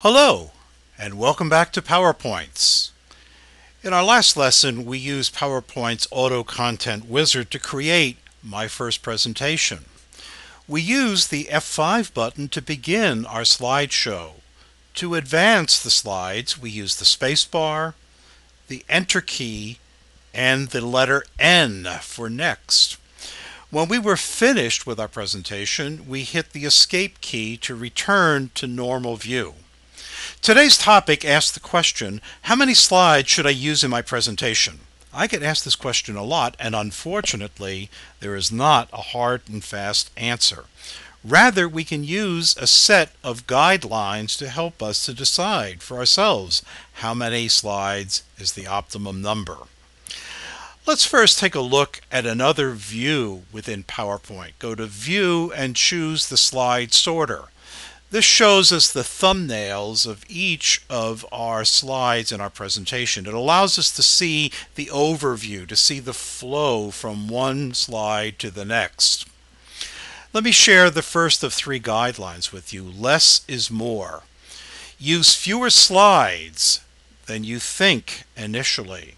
Hello, and welcome back to PowerPoints. In our last lesson, we used PowerPoint's Auto Content Wizard to create my first presentation. We used the F5 button to begin our slideshow. To advance the slides, we used the spacebar, the Enter key, and the letter N for Next. When we were finished with our presentation, we hit the Escape key to return to normal view. Today's topic asks the question, how many slides should I use in my presentation? I get asked this question a lot, and unfortunately, there is not a hard and fast answer. Rather, we can use a set of guidelines to help us to decide for ourselves how many slides is the optimum number. Let's first take a look at another view within PowerPoint. Go to View and choose the slide sorter. This shows us the thumbnails of each of our slides in our presentation. It allows us to see the overview, to see the flow from one slide to the next. Let me share the first of three guidelines with you. Less is more. Use fewer slides than you think initially.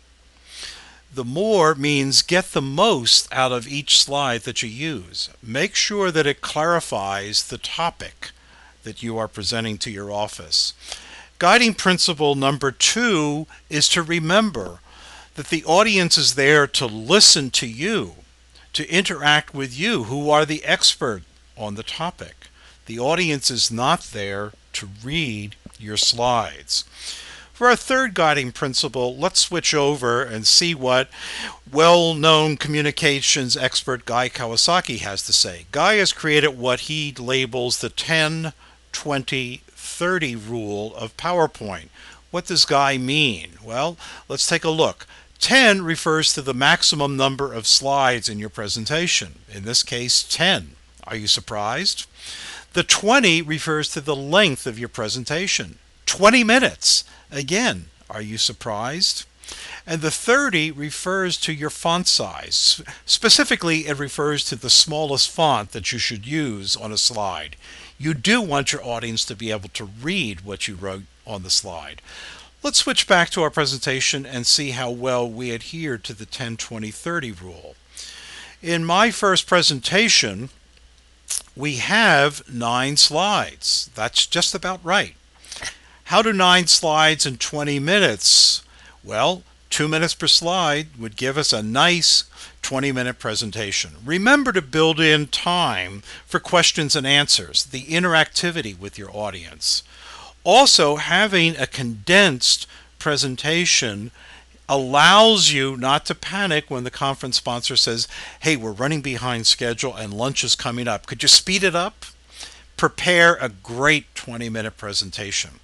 The more means get the most out of each slide that you use. Make sure that it clarifies the topic that you are presenting to your office. Guiding principle number 2 is to remember that the audience is there to listen to you, to interact with you, who are the expert on the topic. The audience is not there to read your slides. For our third guiding principle, let's switch over and see what well-known communications expert Guy Kawasaki has to say. Guy has created what he labels the 10-20-30 rule of PowerPoint. What does Guy mean? Well, let's take a look. 10 refers to the maximum number of slides in your presentation. In this case, 10. Are you surprised? The 20 refers to the length of your presentation. 20 minutes. Again, are you surprised? And the 30 refers to your font size. Specifically, it refers to the smallest font that you should use on a slide. You do want your audience to be able to read what you wrote on the slide. Let's switch back to our presentation and see how well we adhere to the 10-20-30 rule. In my first presentation, we have 9 slides. That's just about right. How do 9 slides in 20 minutes? Well, 2 minutes per slide would give us a nice 20-minute presentation. Remember to build in time for questions and answers, the interactivity with your audience. Also, having a condensed presentation allows you not to panic when the conference sponsor says, hey, we're running behind schedule and lunch is coming up. Could you speed it up? Prepare a great 20-minute presentation.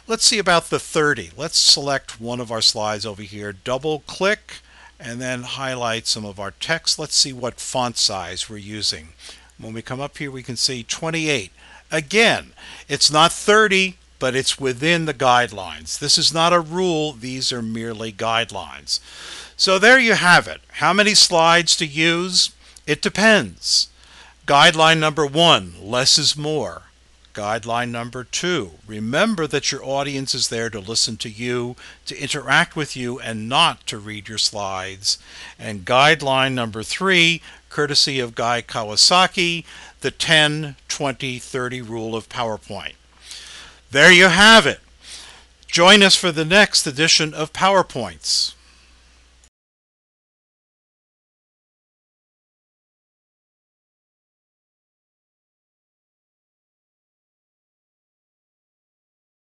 Let's see about the 30. Let's select one of our slides over here, double click, and then highlight some of our text. Let's see what font size we're using. When we come up here, we can see 28. Again, it's not 30, but it's within the guidelines. This is not a rule, these are merely guidelines. So there you have it. How many slides to use? It depends. Guideline number 1, less is more. Guideline number 2, remember that your audience is there to listen to you, to interact with you, and not to read your slides. And guideline number 3, courtesy of Guy Kawasaki, the 10-20-30 rule of PowerPoint. There you have it. Join us for the next edition of PowerPoints.